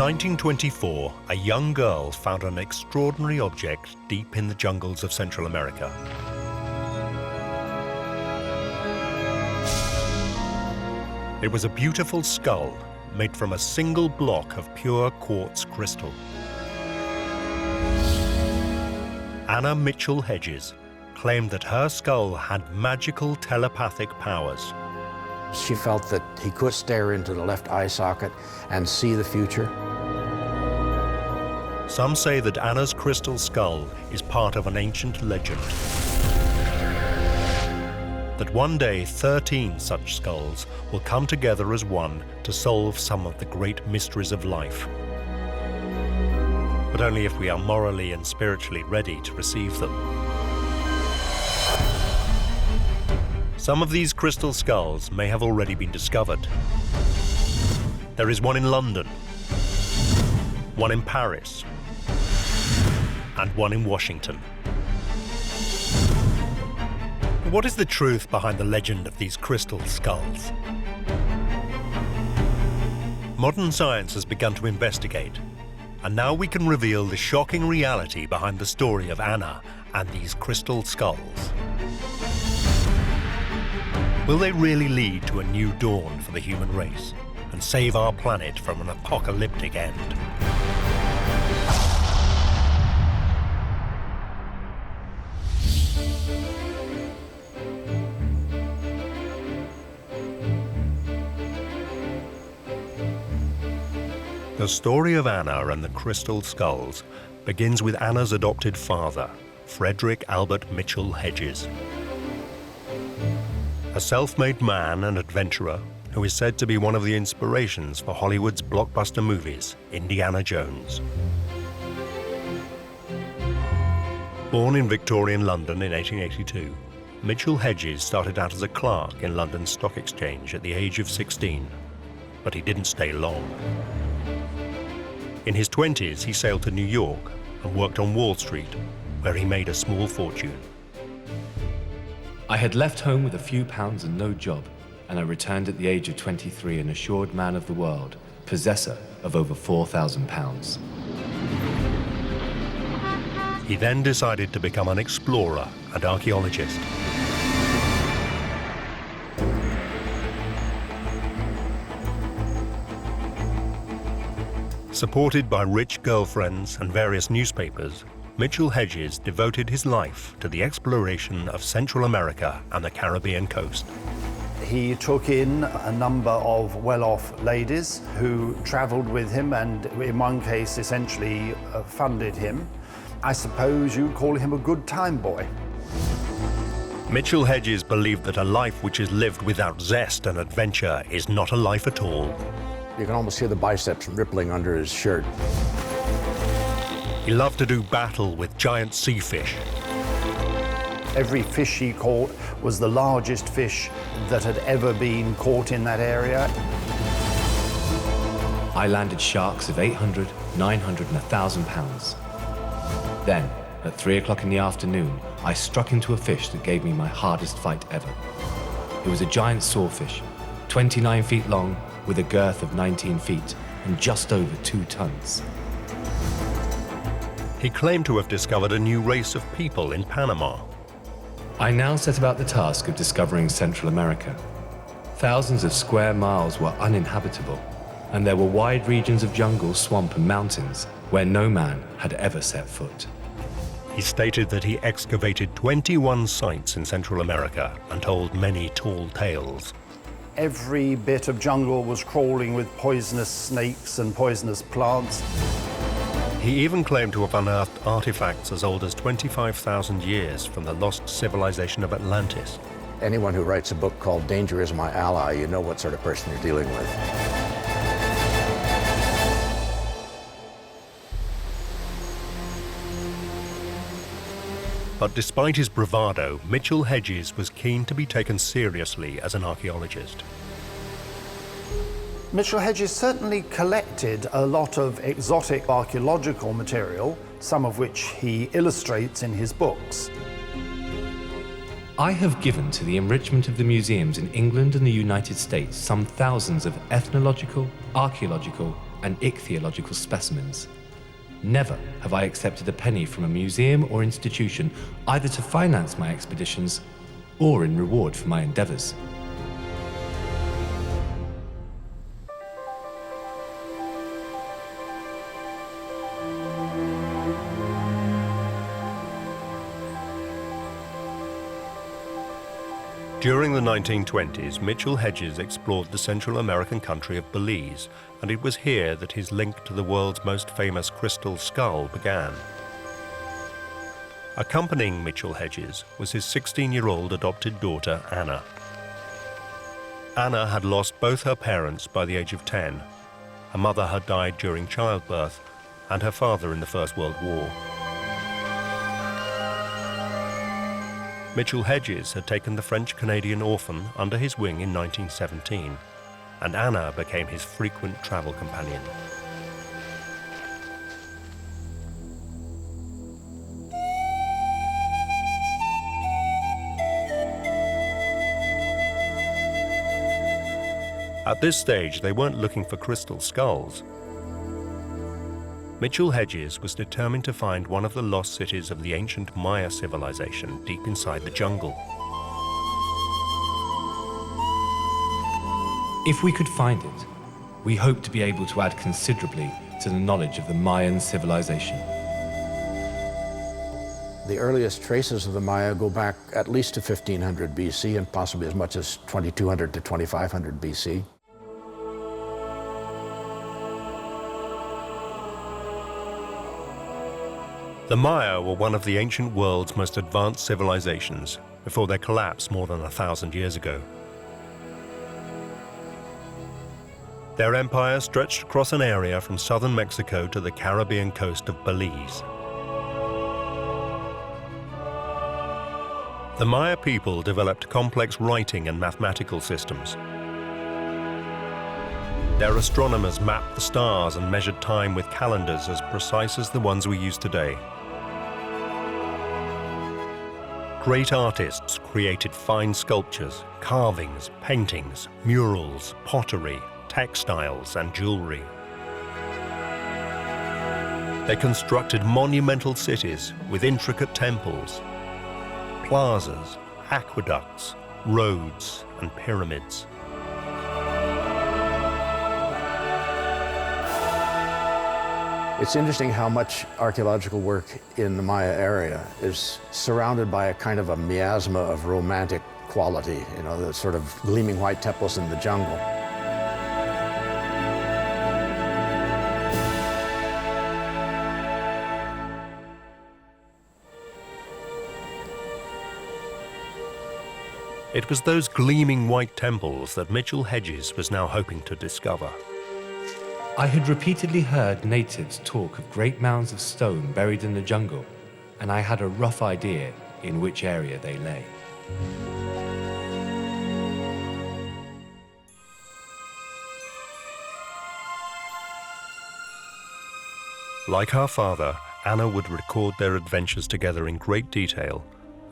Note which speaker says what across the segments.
Speaker 1: 1924, a young girl found an extraordinary object deep in the jungles of Central America. It was a beautiful skull made from a single block of pure quartz crystal. Anna Mitchell Hedges claimed that her skull had magical telepathic powers.
Speaker 2: She felt that he could stare into the left eye socket and see the future.
Speaker 1: Some say that Anna's crystal skull is part of an ancient legend. That one day 13 such skulls will come together as one to solve some of the great mysteries of life. But only if we are morally and spiritually ready to receive them. Some of these crystal skulls may have already been discovered. There is one in London, one in Paris, and one in Washington. What is the truth behind the legend of these crystal skulls? Modern science has begun to investigate, and now we can reveal the shocking reality behind the story of Anna and these crystal skulls. Will they really lead to a new dawn for the human race and save our planet from an apocalyptic end? The story of Anna and the crystal skulls begins with Anna's adopted father, Frederick Albert Mitchell Hedges. A self-made man and adventurer who is said to be one of the inspirations for Hollywood's blockbuster movies, Indiana Jones. Born in Victorian London in 1882, Mitchell Hedges started out as a clerk in London's stock exchange at the age of 16, but he didn't stay long. In his 20s, he sailed to New York and worked on Wall Street, where he made a small fortune.
Speaker 3: I had left home with a few pounds and no job, and I returned at the age of 23 an assured man of the world, possessor of over £4,000.
Speaker 1: He then decided to become an explorer and archaeologist. Supported by rich girlfriends and various newspapers, Mitchell Hedges devoted his life to the exploration of Central America and the Caribbean coast.
Speaker 4: He took in a number of well-off ladies who traveled with him and in one case essentially funded him. I suppose you'd call him a good time boy.
Speaker 1: Mitchell Hedges believed that a life which is lived without zest and adventure is not a life at all.
Speaker 2: You can almost hear the biceps rippling under his shirt.
Speaker 1: He loved to do battle with giant sea fish.
Speaker 4: Every fish he caught was the largest fish that had ever been caught in that area.
Speaker 3: I landed sharks of 800, 900 and 1,000 pounds. Then, at 3 o'clock in the afternoon, I struck into a fish that gave me my hardest fight ever. It was a giant sawfish, 29 feet long, with a girth of 19 feet and just over 2 tons.
Speaker 1: He claimed to have discovered a new race of people in Panama.
Speaker 3: I now set about the task of discovering Central America. Thousands of square miles were uninhabitable, and there were wide regions of jungle, swamp and mountains where no man had ever set foot.
Speaker 1: He stated that he excavated 21 sites in Central America and told many tall tales.
Speaker 4: Every bit of jungle was crawling with poisonous snakes and poisonous plants.
Speaker 1: He even claimed to have unearthed artifacts as old as 25,000 years from the lost civilization of Atlantis.
Speaker 2: Anyone who writes a book called Danger Is My Ally, you know what sort of person you're dealing with.
Speaker 1: But despite his bravado, Mitchell Hedges was keen to be taken seriously as an archaeologist.
Speaker 4: Mitchell Hedges certainly collected a lot of exotic archaeological material, some of which he illustrates in his books.
Speaker 3: I have given to the enrichment of the museums in England and the United States some thousands of ethnological, archaeological, and ichthyological specimens. Never have I accepted a penny from a museum or institution, either to finance my expeditions or in reward for my endeavors.
Speaker 1: During the 1920s, Mitchell Hedges explored the Central American country of Belize, and it was here that his link to the world's most famous crystal skull began. Accompanying Mitchell Hedges was his 16-year-old adopted daughter, Anna. Anna had lost both her parents by the age of 10. Her mother had died during childbirth, and her father in the First World War. Mitchell Hedges had taken the French-Canadian orphan under his wing in 1917, and Anna became his frequent travel companion. At this stage, they weren't looking for crystal skulls. Mitchell Hedges was determined to find one of the lost cities of the ancient Maya civilization deep inside the jungle.
Speaker 3: If we could find it, we hope to be able to add considerably to the knowledge of the Mayan civilization.
Speaker 2: The earliest traces of the Maya go back at least to 1500 BC and possibly as much as 2200 to 2500 BC.
Speaker 1: The Maya were one of the ancient world's most advanced civilizations before their collapse more than 1,000 years ago. Their empire stretched across an area from southern Mexico to the Caribbean coast of Belize. The Maya people developed complex writing and mathematical systems. Their astronomers mapped the stars and measured time with calendars as precise as the ones we use today. Great artists created fine sculptures, carvings, paintings, murals, pottery, textiles, and jewelry. They constructed monumental cities with intricate temples, plazas, aqueducts, roads, and pyramids.
Speaker 2: It's interesting how much archaeological work in the Maya area is surrounded by a kind of a miasma of romantic quality, you know, the sort of gleaming white temples in the jungle.
Speaker 1: It was those gleaming white temples that Mitchell Hedges was now hoping to discover.
Speaker 3: I had repeatedly heard natives talk of great mounds of stone buried in the jungle, and I had a rough idea in which area they lay.
Speaker 1: Like her father, Anna would record their adventures together in great detail,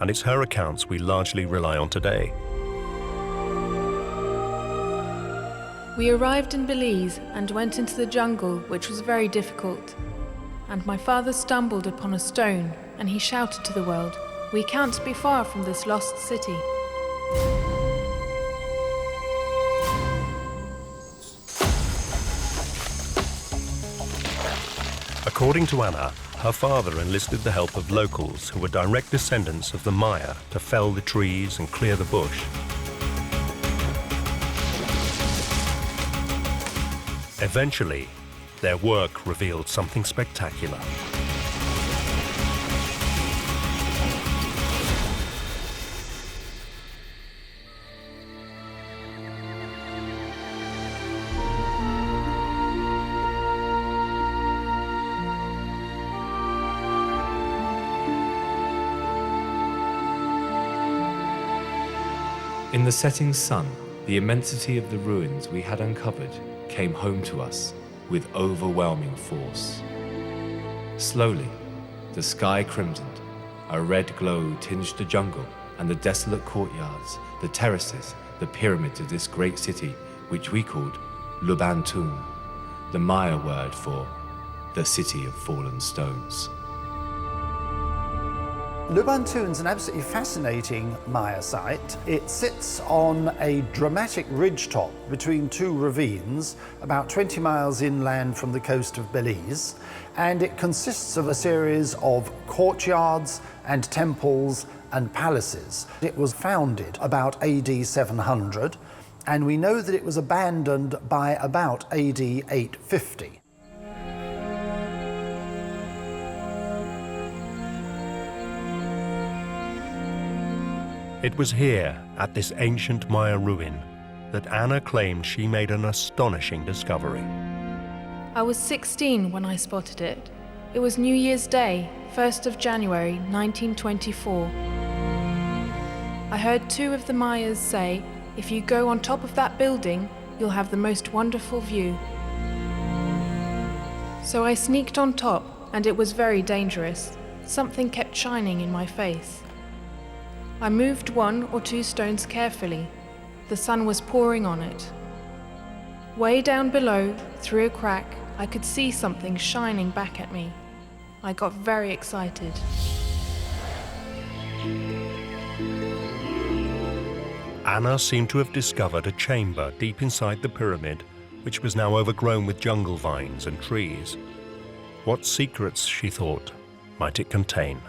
Speaker 1: and it's her accounts we largely rely on today.
Speaker 5: We arrived in Belize and went into the jungle, which was very difficult. And my father stumbled upon a stone, and he shouted to the world, "We can't be far from this lost city."
Speaker 1: According to Anna, her father enlisted the help of locals who were direct descendants of the Maya to fell the trees and clear the bush. Eventually, their work revealed something spectacular.
Speaker 3: In the setting sun, the immensity of the ruins we had uncovered came home to us with overwhelming force. Slowly, the sky crimsoned, a red glow tinged the jungle and the desolate courtyards, the terraces, the pyramids of this great city, which we called Lubantum. the Maya word for the city of fallen stones.
Speaker 4: Lubuntu is an absolutely fascinating Maya site. It sits on a dramatic ridgetop between two ravines, about 20 miles inland from the coast of Belize, and it consists of a series of courtyards and temples and palaces. It was founded about AD 700, and we know that it was abandoned by about AD 850.
Speaker 1: It was here, at this ancient Maya ruin, that Anna claimed she made an astonishing discovery.
Speaker 5: I was 16 when I spotted it. It was New Year's Day, 1st of January, 1924. I heard two of the Mayas say, if you go on top of that building, you'll have the most wonderful view. So I sneaked on top, and it was very dangerous. Something kept shining in my face. I moved 1 or 2 stones carefully. The sun was pouring on it. Way down below, through a crack, I could see something shining back at me. I got very excited.
Speaker 1: Anna seemed to have discovered a chamber deep inside the pyramid, which was now overgrown with jungle vines and trees. What secrets, she thought, might it contain?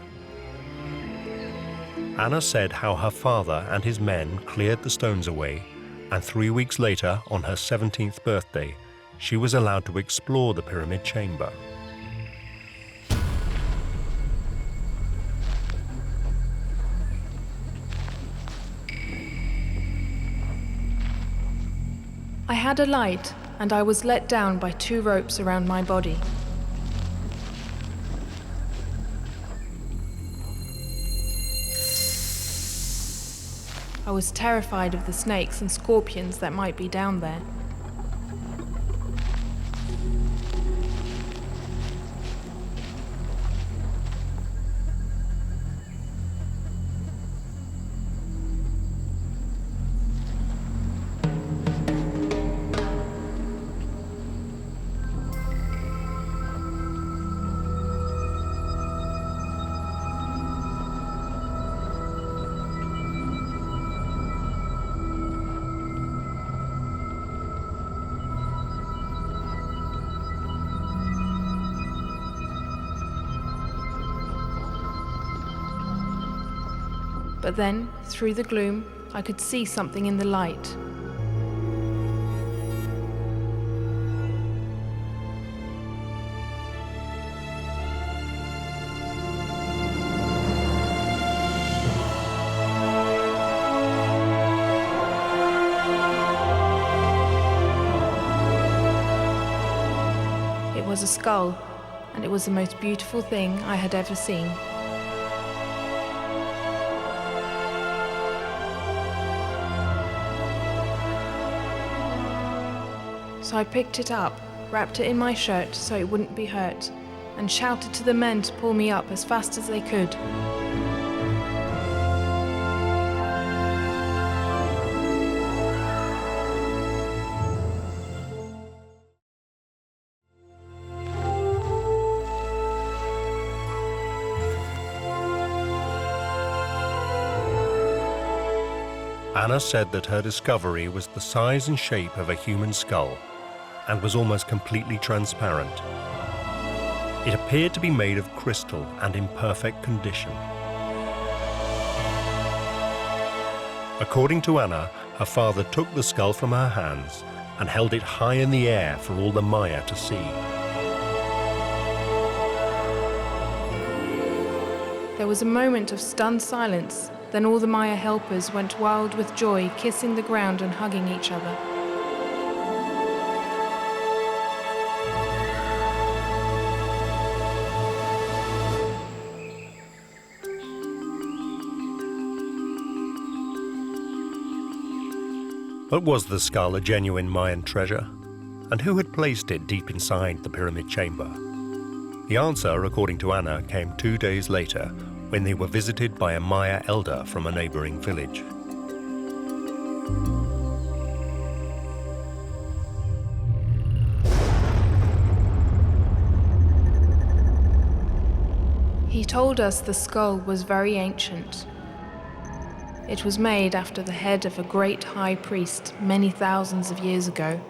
Speaker 1: Anna said how her father and his men cleared the stones away, and 3 weeks later, on her 17th birthday, she was allowed to explore the pyramid chamber.
Speaker 5: I had a light, and I was let down by 2 ropes around my body. I was terrified of the snakes and scorpions that might be down there. But then, through the gloom, I could see something in the light. It was a skull, and it was the most beautiful thing I had ever seen. So I picked it up, wrapped it in my shirt so it wouldn't be hurt, and shouted to the men to pull me up as fast as they could.
Speaker 1: Anna said that her discovery was the size and shape of a human skull and was almost completely transparent. It appeared to be made of crystal and in perfect condition. According to Anna, her father took the skull from her hands and held it high in the air for all the Maya to see.
Speaker 5: There was a moment of stunned silence. Then all the Maya helpers went wild with joy, kissing the ground and hugging each other.
Speaker 1: But was the skull a genuine Mayan treasure? And who had placed it deep inside the pyramid chamber? The answer, according to Anna, came 2 days later, when they were visited by a Maya elder from a neighboring village.
Speaker 5: He told us the skull was very ancient. It was made after the head of a great high priest many thousands of years ago,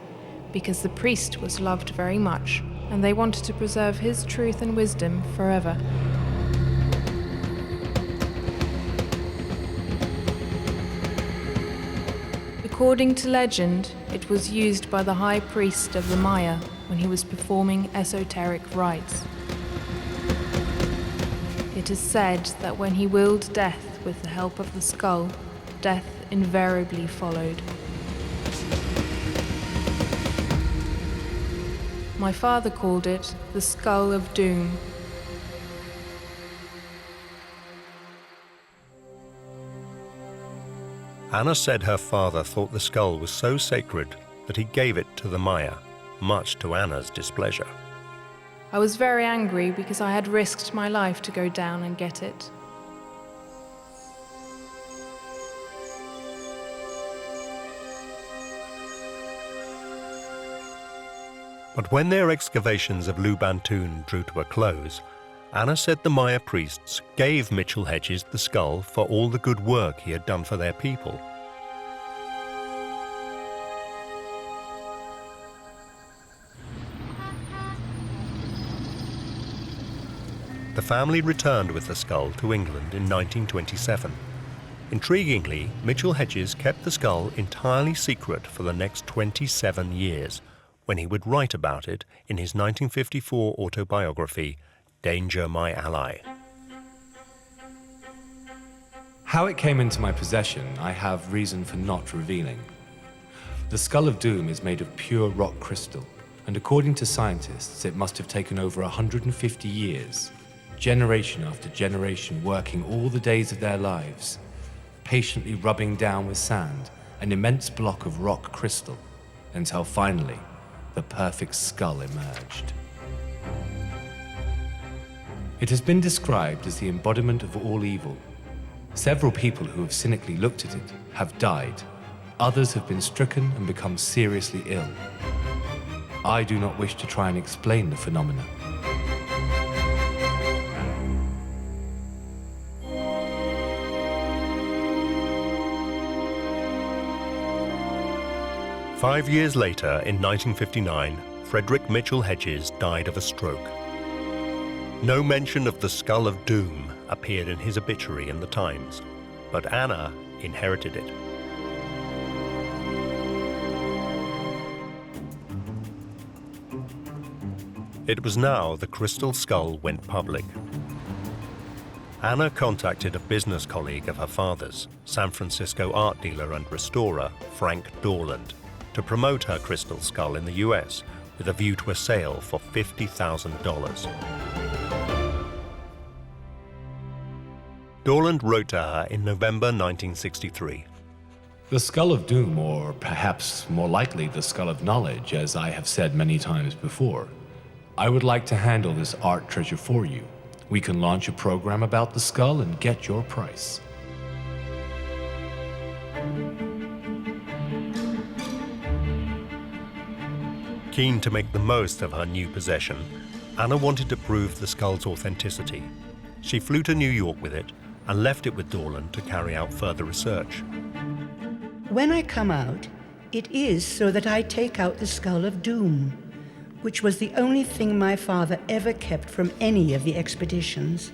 Speaker 5: because the priest was loved very much, and they wanted to preserve his truth and wisdom forever. According to legend, it was used by the high priest of the Maya when he was performing esoteric rites. It is said that when he willed death with the help of the skull, death invariably followed. My father called it the Skull of Doom.
Speaker 1: Anna said her father thought the skull was so sacred that he gave it to the Maya, much to Anna's displeasure.
Speaker 5: I was very angry because I had risked my life to go down and get it.
Speaker 1: But when their excavations of Lubantoon drew to a close, Anna said the Maya priests gave Mitchell Hedges the skull for all the good work he had done for their people. The family returned with the skull to England in 1927. Intriguingly, Mitchell Hedges kept the skull entirely secret for the next 27 years, when he would write about it in his 1954 autobiography, Danger, My Ally.
Speaker 3: How it came into my possession, I have reason for not revealing. The Skull of Doom is made of pure rock crystal, and according to scientists, it must have taken over 150 years, generation after generation working all the days of their lives, patiently rubbing down with sand an immense block of rock crystal, until finally, the perfect skull emerged. It has been described as the embodiment of all evil. Several people who have cynically looked at it have died. Others have been stricken and become seriously ill. I do not wish to try and explain the phenomena.
Speaker 1: Five years later, in 1959, Frederick Mitchell Hedges died of a stroke. No mention of the Skull of Doom appeared in his obituary in the Times, but Anna inherited it. It was now the crystal skull went public. Anna contacted a business colleague of her father's, San Francisco art dealer and restorer Frank Dorland, to promote her crystal skull in the US with a view to a sale for $50,000. Dorland wrote to her in November 1963.
Speaker 3: The Skull of Doom, or perhaps more likely the Skull of Knowledge, as I have said many times before. I would like to handle this art treasure for you. We can launch a program about the skull and get your price.
Speaker 1: Keen to make the most of her new possession, Anna wanted to prove the skull's authenticity. She flew to New York with it and left it with Dorland to carry out further research.
Speaker 6: When I come out, it is so that I take out the Skull of Doom, which was the only thing my father ever kept from any of the expeditions.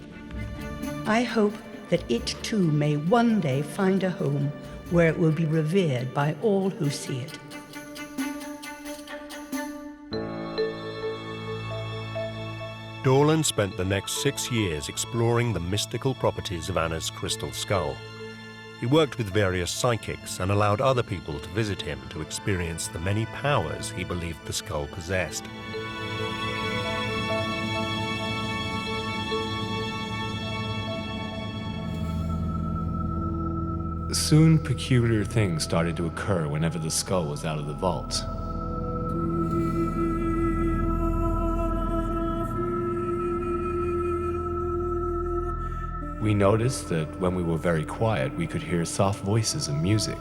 Speaker 6: I hope that it too may one day find a home where it will be revered by all who see it.
Speaker 1: Dorland spent the next 6 years exploring the mystical properties of Anna's crystal skull. He worked with various psychics and allowed other people to visit him to experience the many powers he believed the skull possessed.
Speaker 3: Soon, peculiar things started to occur whenever the skull was out of the vault. We noticed that when we were very quiet, we could hear soft voices and music.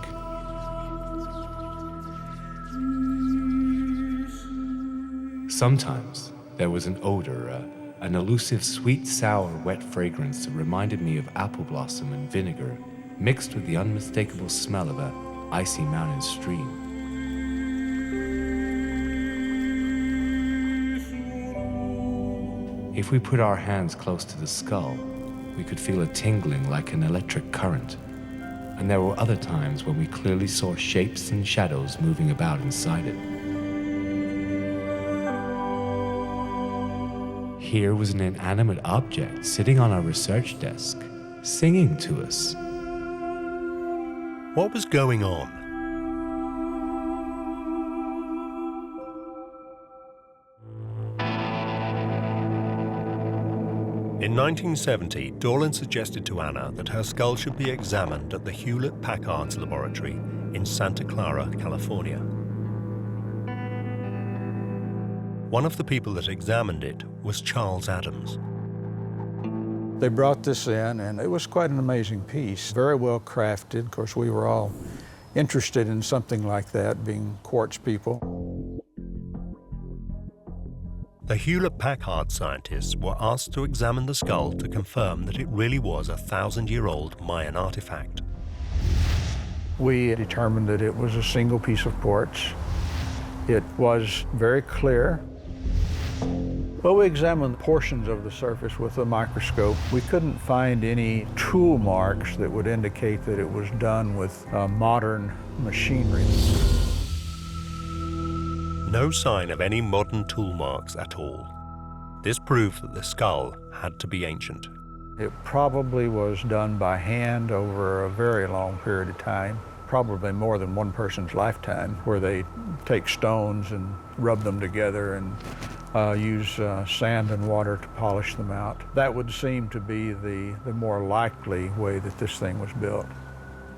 Speaker 3: Sometimes there was an odor, an elusive sweet, sour, wet fragrance that reminded me of apple blossom and vinegar, mixed with the unmistakable smell of an icy mountain stream. If we put our hands close to the skull, we could feel a tingling like an electric current. And there were other times when we clearly saw shapes and shadows moving about inside it. Here was an inanimate object sitting on our research desk, singing to us.
Speaker 1: What was going on? In 1970, Dorland suggested to Anna that her skull should be examined at the Hewlett-Packard's laboratory in Santa Clara, California. One of the people that examined it was Charles Adams.
Speaker 7: They brought this in, and it was quite an amazing piece, very well crafted. Of course, we were all interested in something like that, being quartz people.
Speaker 1: The Hewlett-Packard scientists were asked to examine the skull to confirm that it really was a 1,000-year-old Mayan artifact.
Speaker 7: We determined that it was a single piece of quartz. It was very clear. Well, we examined portions of the surface with a microscope. We couldn't find any tool marks that would indicate that it was done with modern machinery.
Speaker 1: No sign of any modern tool marks at all. This proved that the skull had to be ancient.
Speaker 7: It probably was done by hand over a very long period of time, probably more than one person's lifetime, where they take stones and rub them together and use sand and water to polish them out. That would seem to be the more likely way that this thing was built.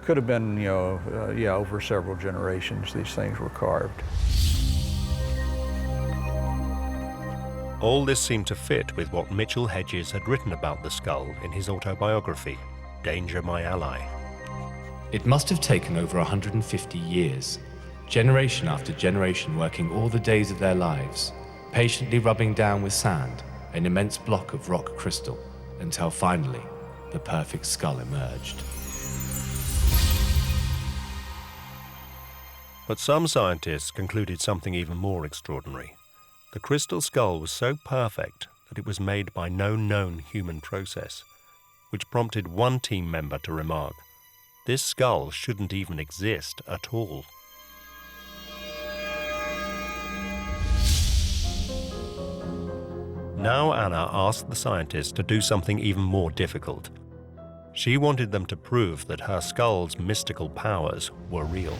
Speaker 7: Could have been, over several generations these things were carved.
Speaker 1: All this seemed to fit with what Mitchell Hedges had written about the skull in his autobiography, Danger My Ally.
Speaker 3: It must have taken over 150 years, generation after generation working all the days of their lives, patiently rubbing down with sand an immense block of rock crystal, until finally the perfect skull emerged.
Speaker 1: But some scientists concluded something even more extraordinary. The crystal skull was so perfect that it was made by no known human process, which prompted one team member to remark, "This skull shouldn't even exist at all." Now Anna asked the scientists to do something even more difficult. She wanted them to prove that her skull's mystical powers were real.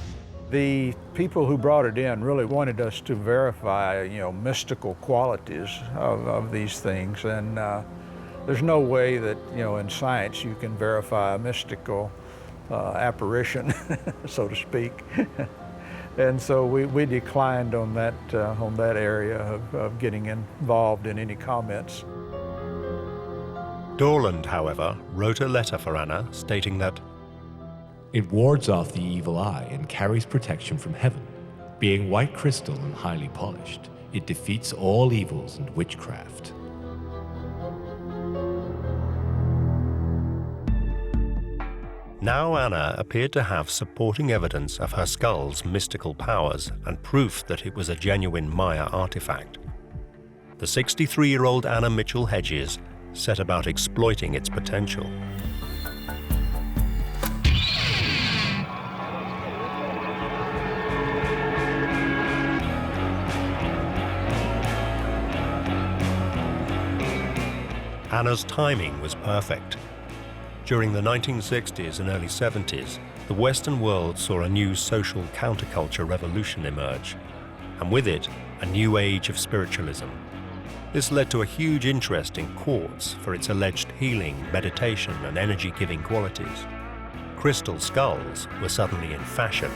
Speaker 7: The people who brought it in really wanted us to verify, mystical qualities of these things. And there's no way that, in science you can verify a mystical apparition, so to speak. And so we declined on that area of getting involved in any comments.
Speaker 1: Dorland, however, wrote a letter for Anna stating that
Speaker 3: it wards off the evil eye and carries protection from heaven. Being white crystal and highly polished, it defeats all evils and witchcraft.
Speaker 1: now Anna appeared to have supporting evidence of her skull's mystical powers and proof that it was a genuine Maya artifact. The 63-year-old Anna Mitchell Hedges set about exploiting its potential. Anna's timing was perfect. During the 1960s and early 70s, the Western world saw a new social counterculture revolution emerge, and with it, a new age of spiritualism. This led to a huge interest in quartz for its alleged healing, meditation, and energy-giving qualities. Crystal skulls were suddenly in fashion.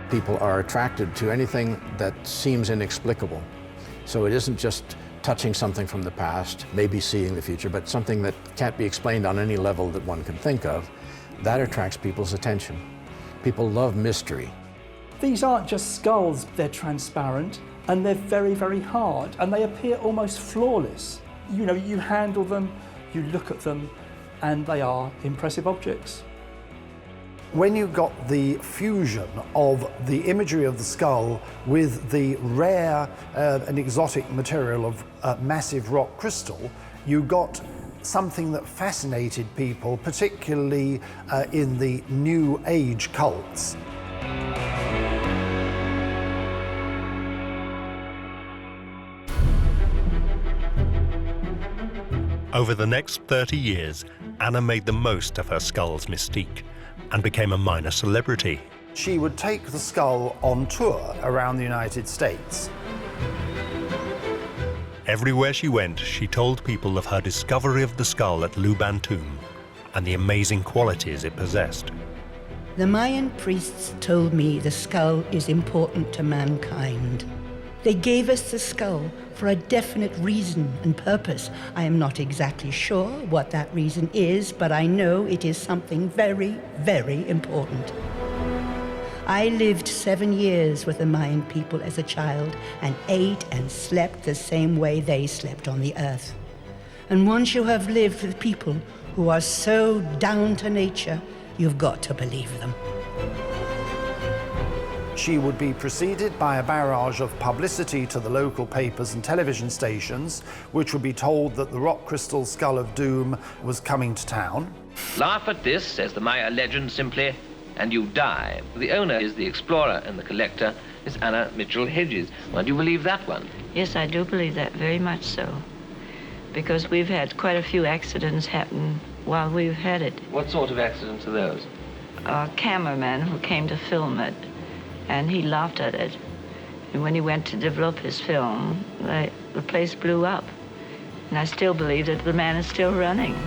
Speaker 2: People are attracted to anything that seems inexplicable. So it isn't just touching something from the past, maybe seeing the future, but something that can't be explained on any level that one can think of. That attracts people's attention. People love mystery.
Speaker 8: These aren't just skulls, they're transparent. and they're very, very hard, and they appear almost flawless. You know, you handle them, you look at them, and they are impressive objects.
Speaker 4: When you got the fusion of the imagery of the skull with the rare and exotic material of massive rock crystal, you got something that fascinated people, particularly in the New Age cults.
Speaker 1: Over the next 30 years, Anna made the most of her skull's mystique and became a minor celebrity.
Speaker 4: She would take the skull on tour around the United States.
Speaker 1: Everywhere she went, she told people of her discovery of the skull at Luban Tomb and the amazing qualities it possessed.
Speaker 6: The Mayan priests told me the skull is important to mankind. They gave us the skull for a definite reason and purpose. I am not exactly sure what that reason is, but I know it is something very, very important. I lived 7 years with the Mayan people as a child and ate and slept the same way they slept on the earth. And once you have lived with people who are so down to nature, you've got to believe them.
Speaker 4: She would be preceded by a barrage of publicity to the local papers and television stations, which would be told that the rock crystal skull of doom was coming to town.
Speaker 9: Laugh at this, says the Maya legend simply, and you die. The owner is the explorer and the collector is Anna Mitchell Hedges. Well, do you believe that one?
Speaker 10: Yes, I do believe that, very much so. Because we've had quite a few accidents happen while we've had it.
Speaker 9: What sort of accidents are those?
Speaker 10: A cameraman who came to film it, and he laughed at it. And when he went to develop his film, the place blew up. And I still believe that the man is still running.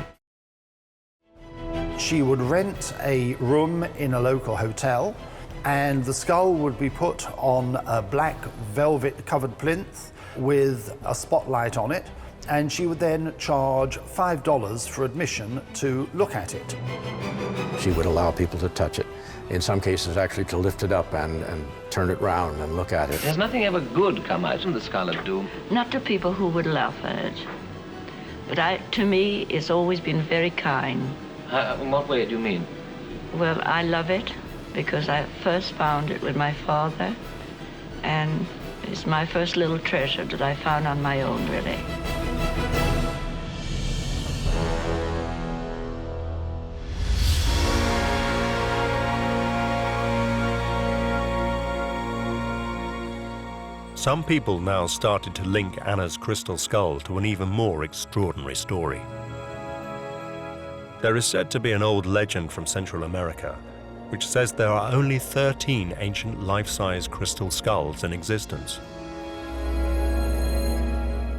Speaker 4: She would rent a room in a local hotel, and the skull would be put on a black velvet covered plinth with a spotlight on it, and she would then charge $5 for admission to look at it.
Speaker 2: She would allow people to touch it, in some cases actually to lift it up and turn it round and look at it.
Speaker 9: Has nothing ever good come out from the skull of doom?
Speaker 10: Not to people who would laugh at it. But to me, it's always been very kind.
Speaker 9: In what way do you mean?
Speaker 10: Well, I love it because I first found it with my father, and it's my first little treasure that I found on my own, really.
Speaker 1: Some people now started to link Anna's crystal skull to an even more extraordinary story. There is said to be an old legend from Central America which says there are only 13 ancient life-size crystal skulls in existence.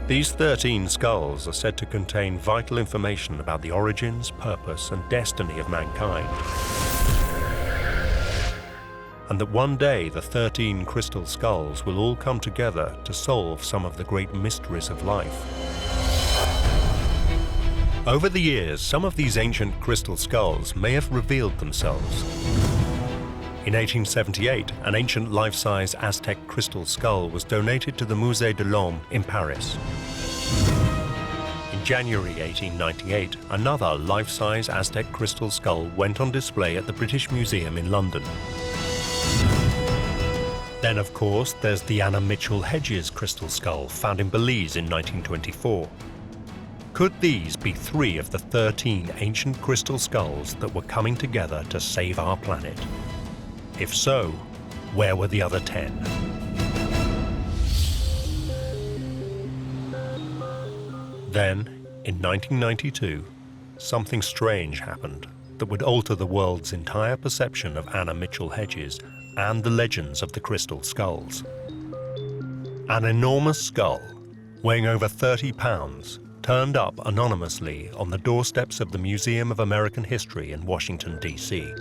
Speaker 1: These 13 skulls are said to contain vital information about the origins, purpose, and destiny of mankind. And that one day the 13 crystal skulls will all come together to solve some of the great mysteries of life. Over the years, some of these ancient crystal skulls may have revealed themselves. In 1878, an ancient life-size Aztec crystal skull was donated to the Musée de l'Homme in Paris. In January 1898, another life-size Aztec crystal skull went on display at the British Museum in London. Then, of course, there's the Anna Mitchell Hedges crystal skull found in Belize in 1924. Could these be 3 of the 13 ancient crystal skulls that were coming together to save our planet? If so, where were the other 10? Then, in 1992, something strange happened that would alter the world's entire perception of Anna Mitchell Hedges and the legends of the crystal skulls. An enormous skull, weighing over 30 pounds, turned up anonymously on the doorsteps of the Museum of American History in Washington, D.C.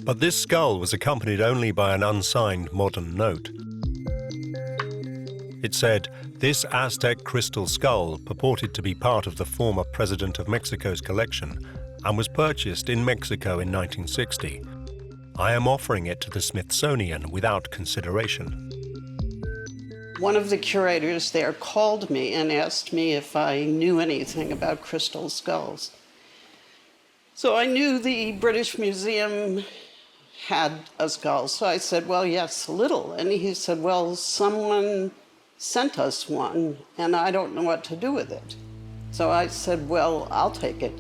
Speaker 1: But this skull was accompanied only by an unsigned modern note. It said, "This Aztec crystal skull purported to be part of the former President of Mexico's collection and was purchased in Mexico in 1960. I am offering it to the Smithsonian without consideration.
Speaker 11: One of the curators there called me and asked me if I knew anything about crystal skulls. So I knew the British Museum had a skull, so I said, well, yes, a little. And he said, well, someone sent us one, and I don't know what to do with it. So I said, well, I'll take it.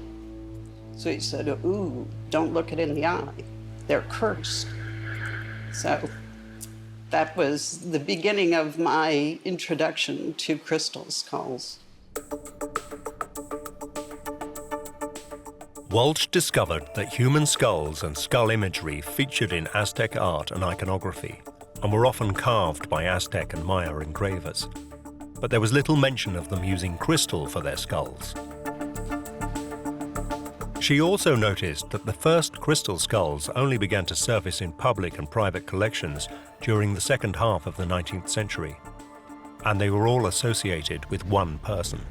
Speaker 11: So he said, ooh, don't look it in the eye. They're cursed. So that was the beginning of my introduction to crystal skulls.
Speaker 1: Walsh discovered that human skulls and skull imagery featured in Aztec art and iconography and were often carved by Aztec and Maya engravers. But there was little mention of them using crystal for their skulls. She also noticed that the first crystal skulls only began to surface in public and private collections during the second half of the 19th century, and they were all associated with one person.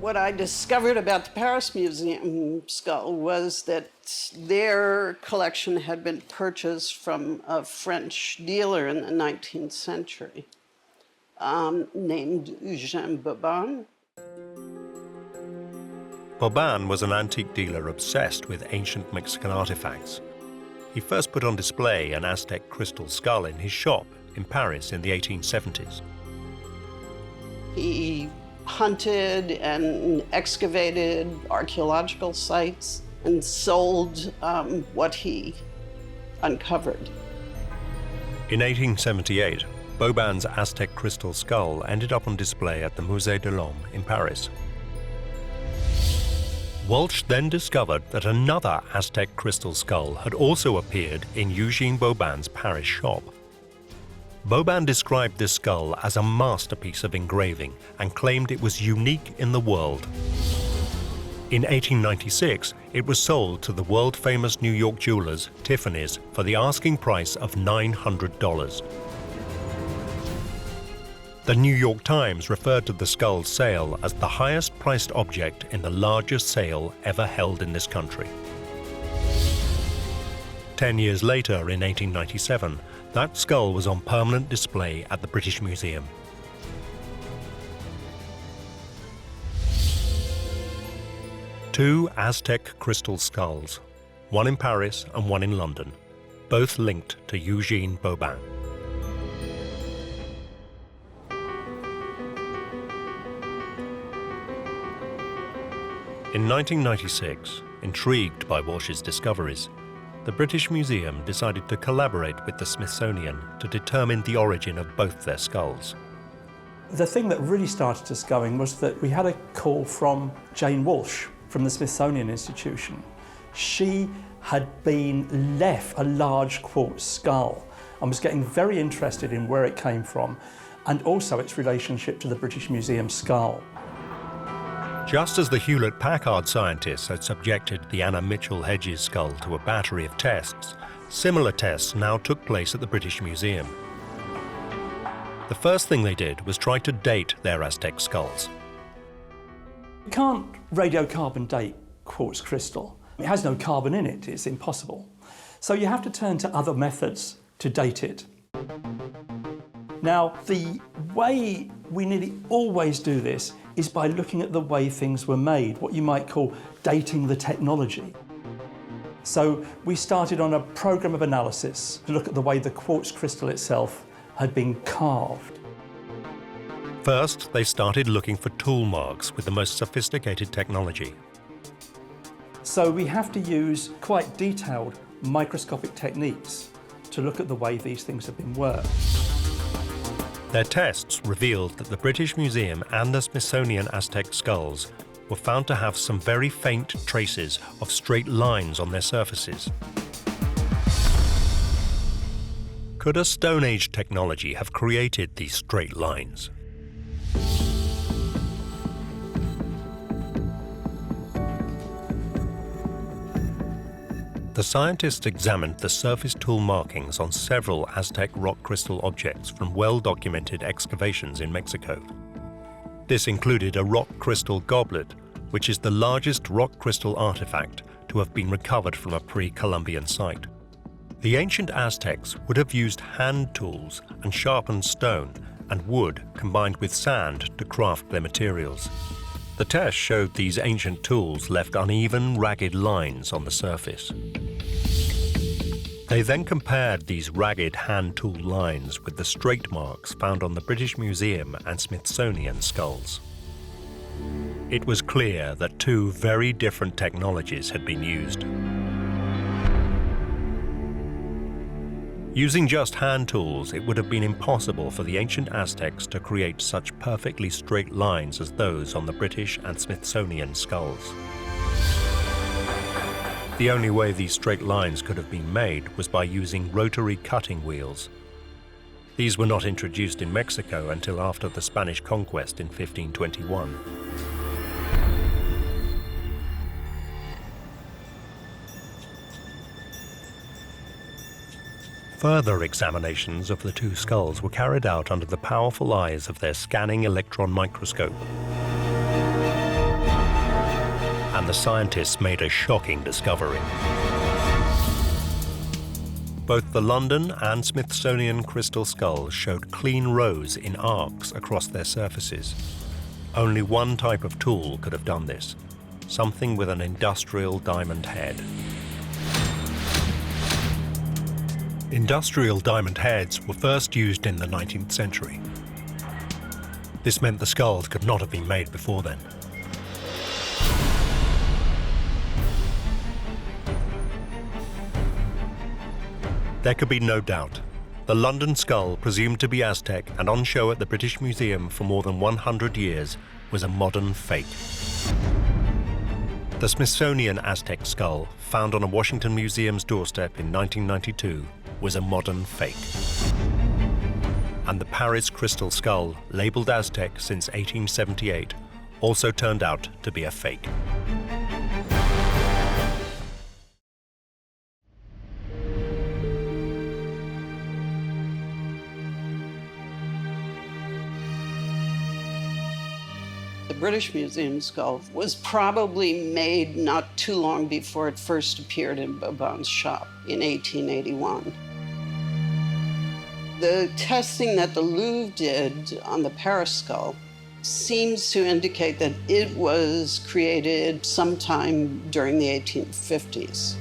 Speaker 11: What I discovered about the Paris Museum skull was that their collection had been purchased from a French dealer in the 19th century named Eugène Bobin.
Speaker 1: Bobin was an antique dealer obsessed with ancient Mexican artifacts. He first put on display an Aztec crystal skull in his shop in Paris in the 1870s.
Speaker 11: He hunted and excavated archaeological sites and sold what he uncovered.
Speaker 1: In 1878, Bobin's Aztec crystal skull ended up on display at the Musée de l'Homme in Paris. Walsh then discovered that another Aztec crystal skull had also appeared in Eugène Bobin's Paris shop. Bobin described this skull as a masterpiece of engraving and claimed it was unique in the world. In 1896, it was sold to the world-famous New York jewelers Tiffany's for the asking price of $900. The New York Times referred to the skull's sale as the highest-priced object in the largest sale ever held in this country. 10 years later, in 1897, that skull was on permanent display at the British Museum. Two Aztec crystal skulls, one in Paris and one in London, both linked to Eugène Bobin. In 1996, intrigued by Walsh's discoveries, the British Museum decided to collaborate with the Smithsonian to determine the origin of both their skulls.
Speaker 8: The thing that really started us going was that we had a call from Jane Walsh from the Smithsonian Institution. She had been left a large quartz skull and was getting very interested in where it came from and also its relationship to the British Museum skull.
Speaker 1: Just as the Hewlett-Packard scientists had subjected the Anna Mitchell Hedges skull to a battery of tests, similar tests now took place at the British Museum. The first thing they did was try to date their Aztec skulls.
Speaker 8: You can't radiocarbon date quartz crystal. It has no carbon in it, it's impossible. So you have to turn to other methods to date it. Now, the way we nearly always do this is by looking at the way things were made, what you might call dating the technology. So we started on a program of analysis to look at the way the quartz crystal itself had been carved.
Speaker 1: First, they started looking for tool marks with the most sophisticated technology.
Speaker 8: So we have to use quite detailed microscopic techniques to look at the way these things have been worked.
Speaker 1: Their tests revealed that the British Museum and the Smithsonian Aztec skulls were found to have some very faint traces of straight lines on their surfaces. Could a Stone Age technology have created these straight lines? The scientists examined the surface tool markings on several Aztec rock crystal objects from well-documented excavations in Mexico. This included a rock crystal goblet, which is the largest rock crystal artifact to have been recovered from a pre-Columbian site. The ancient Aztecs would have used hand tools and sharpened stone and wood combined with sand to craft their materials. The test showed these ancient tools left uneven, ragged lines on the surface. They then compared these ragged hand tool lines with the straight marks found on the British Museum and Smithsonian skulls. It was clear that two very different technologies had been used. Using just hand tools, it would have been impossible for the ancient Aztecs to create such perfectly straight lines as those on the British and Smithsonian skulls. The only way these straight lines could have been made was by using rotary cutting wheels. These were not introduced in Mexico until after the Spanish conquest in 1521. Further examinations of the two skulls were carried out under the powerful eyes of their scanning electron microscope. And the scientists made a shocking discovery. Both the London and Smithsonian crystal skulls showed clean rows in arcs across their surfaces. Only one type of tool could have done this, something with an industrial diamond head. Industrial diamond heads were first used in the 19th century. This meant the skulls could not have been made before then. There could be no doubt. The London skull, presumed to be Aztec and on show at the British Museum for more than 100 years, was a modern fake. The Smithsonian Aztec skull, found on a Washington museum's doorstep in 1992, was a modern fake. And the Paris crystal skull, labelled Aztec since 1878, also turned out to be a fake.
Speaker 11: The British Museum skull was probably made not too long before it first appeared in Bobon's shop in 1881. The testing that the Louvre did on the Paris skull seems to indicate that it was created sometime during the 1850s.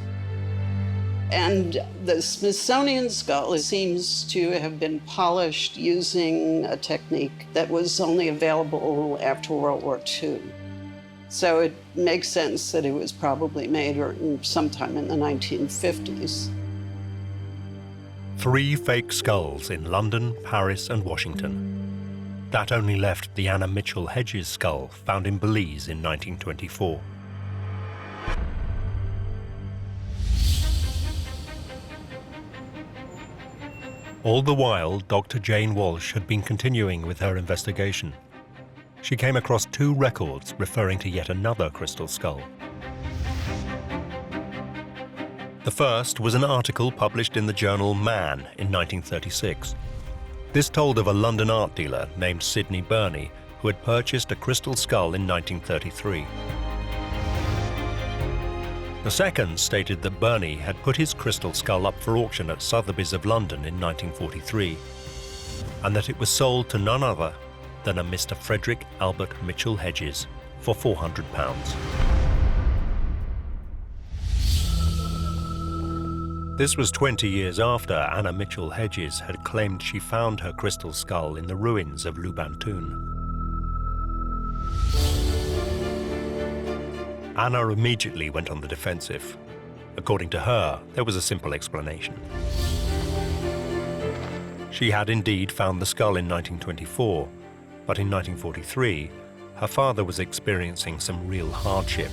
Speaker 11: And the Smithsonian skull seems to have been polished using a technique that was only available after World War II. So it makes sense that it was probably made sometime in the 1950s.
Speaker 1: 3 fake skulls in London, Paris, and Washington. That only left the Anna Mitchell Hedges skull found in Belize in 1924. All the while, Dr. Jane Walsh had been continuing with her investigation. She came across 2 records referring to yet another crystal skull. The first was an article published in the journal Man in 1936. This told of a London art dealer named Sidney Burney who had purchased a crystal skull in 1933. The second stated that Burney had put his crystal skull up for auction at Sotheby's of London in 1943, and that it was sold to none other than a Mr. Frederick Albert Mitchell Hedges for £400. This was 20 years after Anna Mitchell Hedges had claimed she found her crystal skull in the ruins of Lubantun. Anna immediately went on the defensive. According to her, there was a simple explanation. She had indeed found the skull in 1924, but in 1943, her father was experiencing some real hardship.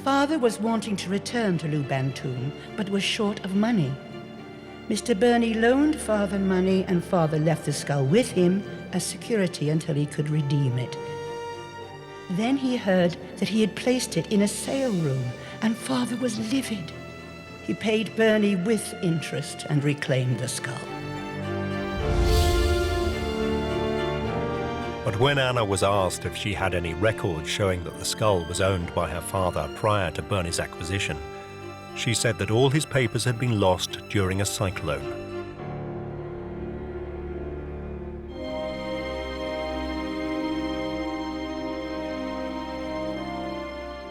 Speaker 6: Father was wanting to return to Lubantun, but was short of money. Mr. Burney loaned Father money, and Father left the skull with him as security until he could redeem it. Then he heard that he had placed it in a sale room, and Father was livid. He paid Burney with interest and reclaimed the skull.
Speaker 1: But when Anna was asked if she had any records showing that the skull was owned by her father prior to Bernie's acquisition, she said that all his papers had been lost during a cyclone.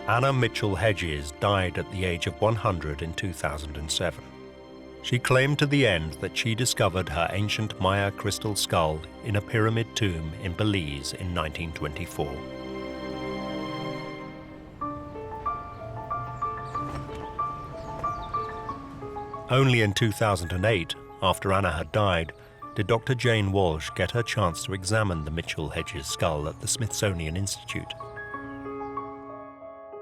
Speaker 1: Anna Mitchell Hedges died at the age of 100 in 2007. She claimed to the end that she discovered her ancient Maya crystal skull in a pyramid tomb in Belize in 1924. Only in 2008, after Anna had died, did Dr. Jane Walsh get her chance to examine the Mitchell Hedges skull at the Smithsonian Institute.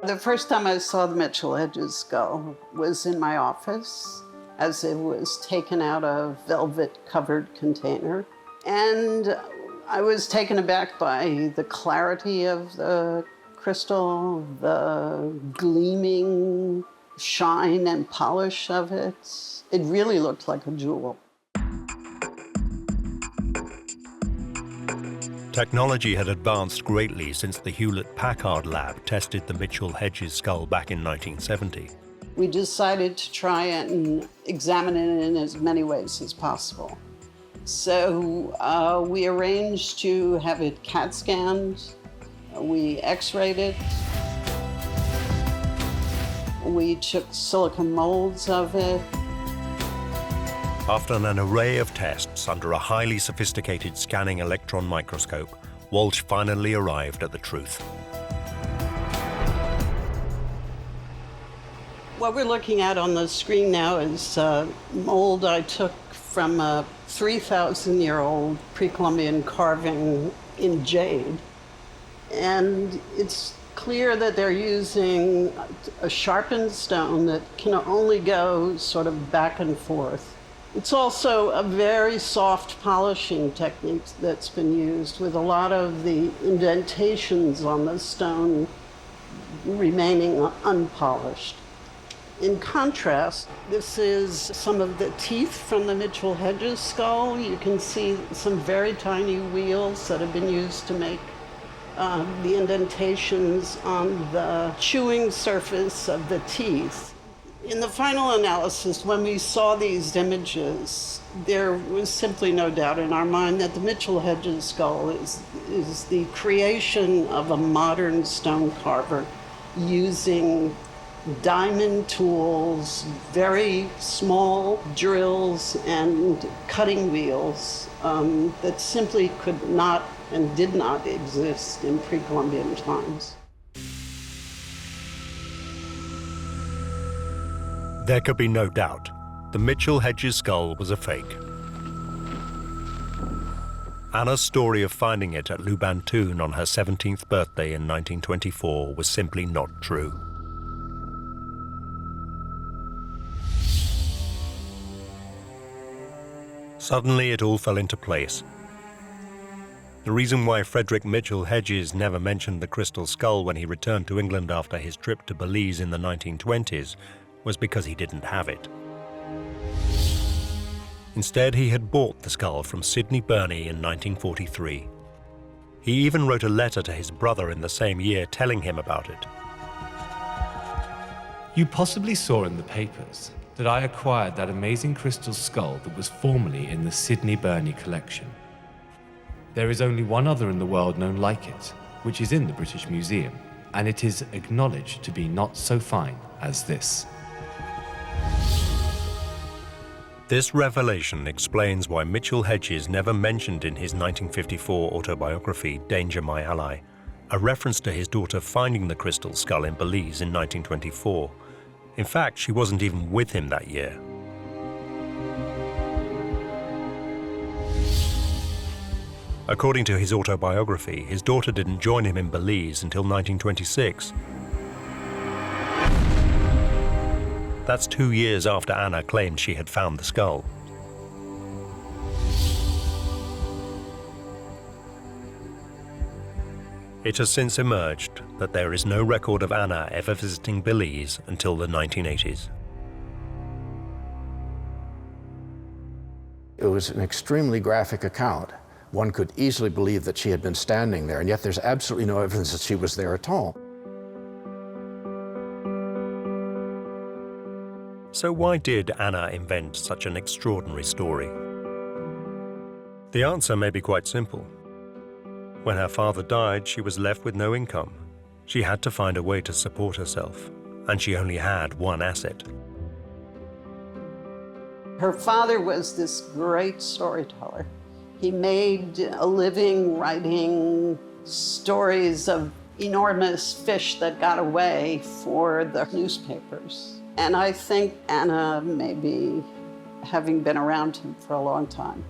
Speaker 11: The first time I saw the Mitchell Hedges skull was in my office as it was taken out of a velvet-covered container. And I was taken aback by the clarity of the crystal, the gleaming shine and polish of it. It really looked like a jewel.
Speaker 1: Technology had advanced greatly since the Hewlett-Packard lab tested the Mitchell Hedges skull back in 1970.
Speaker 11: We decided to try and examine it in as many ways as possible. So we arranged to have it CAT scanned, we X-rayed it, we took silicone molds of it.
Speaker 1: After an array of tests under a highly sophisticated scanning electron microscope, Walsh finally arrived at the truth.
Speaker 11: What we're looking at on the screen now is a mold I took from a 3,000-year-old pre-Columbian carving in jade. And it's clear that they're using a sharpened stone that can only go sort of back and forth. It's also a very soft polishing technique that's been used, with a lot of the indentations on the stone remaining unpolished. In contrast, this is some of the teeth from the Mitchell Hedges skull. You can see some very tiny wheels that have been used to make the indentations on the chewing surface of the teeth. In the final analysis, when we saw these images, there was simply no doubt in our mind that the Mitchell Hedges skull is the creation of a modern stone carver using diamond tools, very small drills and cutting wheels that simply could not and did not exist in pre-Columbian times.
Speaker 1: There could be no doubt. The Mitchell Hedges skull was a fake. Anna's story of finding it at Lubantoon on her 17th birthday in 1924 was simply not true. Suddenly, it all fell into place. The reason why Frederick Mitchell Hedges never mentioned the crystal skull when he returned to England after his trip to Belize in the 1920s was because he didn't have it. Instead, he had bought the skull from Sidney Burney in 1943. He even wrote a letter to his brother in the same year telling him about it.
Speaker 3: You possibly saw in the papers that I acquired that amazing crystal skull that was formerly in the Sidney Burney collection. There is only one other in the world known like it, which is in the British Museum, and it is acknowledged to be not so fine as this.
Speaker 1: This revelation explains why Mitchell Hedges never mentioned in his 1954 autobiography, Danger My Ally, a reference to his daughter finding the crystal skull in Belize in 1924. In fact, she wasn't even with him that year. According to his autobiography, his daughter didn't join him in Belize until 1926. That's 2 years after Anna claimed she had found the skull. It has since emerged that there is no record of Anna ever visiting Belize until the 1980s.
Speaker 2: It was an extremely graphic account one could easily believe that she had been standing there, and yet there's absolutely no evidence that she was there at all.
Speaker 1: So why did Anna invent such an extraordinary story? The answer may be quite simple. When her father died, she was left with no income. She had to find a way to support herself, and she only had one asset.
Speaker 11: Her father was this great storyteller. He made a living writing stories of enormous fish that got away for the newspapers. And I think Anna, maybe having been around him for a long time,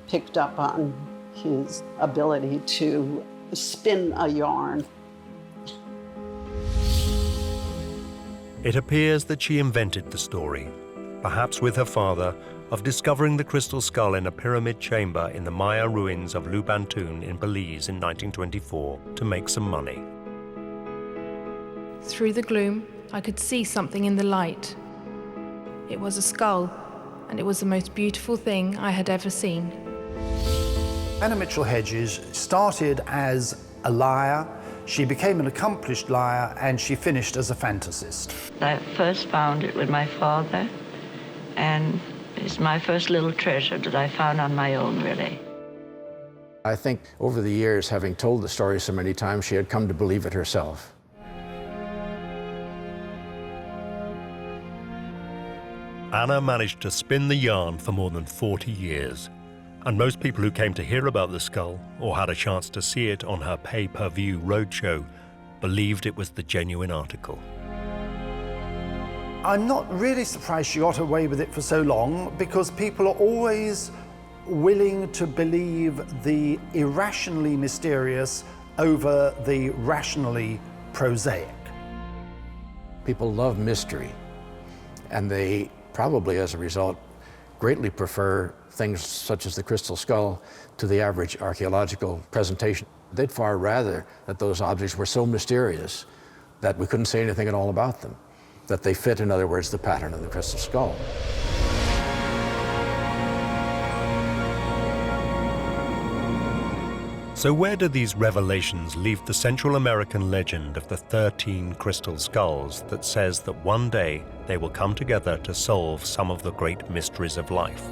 Speaker 11: picked up on his ability to spin a yarn.
Speaker 1: It appears that she invented the story, perhaps with her father, of discovering the crystal skull in a pyramid chamber in the Maya ruins of Lubantun in Belize in 1924 to make some money.
Speaker 5: Through the gloom, I could see something in the light. It was a skull, and it was the most beautiful thing I had ever seen.
Speaker 4: Anna Mitchell Hedges started as a liar, she became an accomplished liar, and she finished as a fantasist.
Speaker 10: I first found it with my father, and it's my first little treasure that I found on my own, really.
Speaker 2: I think over the years, having told the story so many times, she had come to believe it herself.
Speaker 1: Anna managed to spin the yarn for more than 40 years, and most people who came to hear about the skull or had a chance to see it on her pay-per-view roadshow believed it was the genuine article.
Speaker 4: I'm not really surprised she got away with it for so long, because people are always willing to believe the irrationally mysterious over the rationally prosaic.
Speaker 2: People love mystery, and they probably, as a result, greatly prefer things such as the crystal skull to the average archaeological presentation. They'd far rather that those objects were so mysterious that we couldn't say anything at all about them, that they fit, in other words, the pattern of the crystal skull.
Speaker 1: So where do these revelations leave the Central American legend of the 13 crystal skulls that says that one day they will come together to solve some of the great mysteries of life?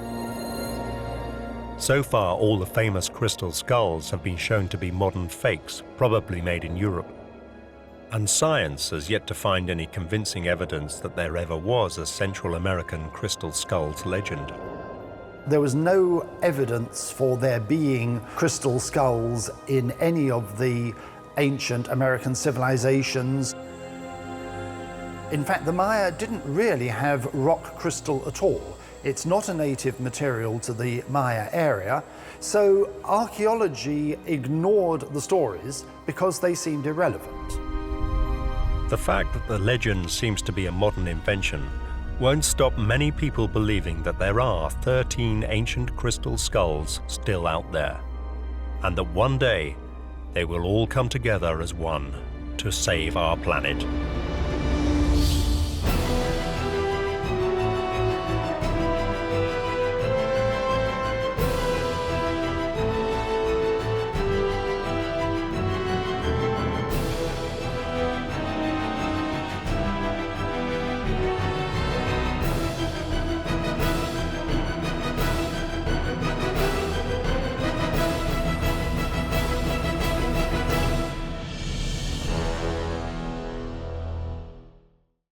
Speaker 1: So far, all the famous crystal skulls have been shown to be modern fakes, probably made in Europe. And science has yet to find any convincing evidence that there ever was a Central American crystal skulls legend.
Speaker 4: There was no evidence for there being crystal skulls in any of the ancient American civilizations. In fact, the Maya didn't really have rock crystal at all. It's not a native material to the Maya area, so archaeology ignored the stories because they seemed irrelevant.
Speaker 1: The fact that the legend seems to be a modern invention won't stop many people believing that there are 13 ancient crystal skulls still out there, and that one day they will all come together as one to save our planet.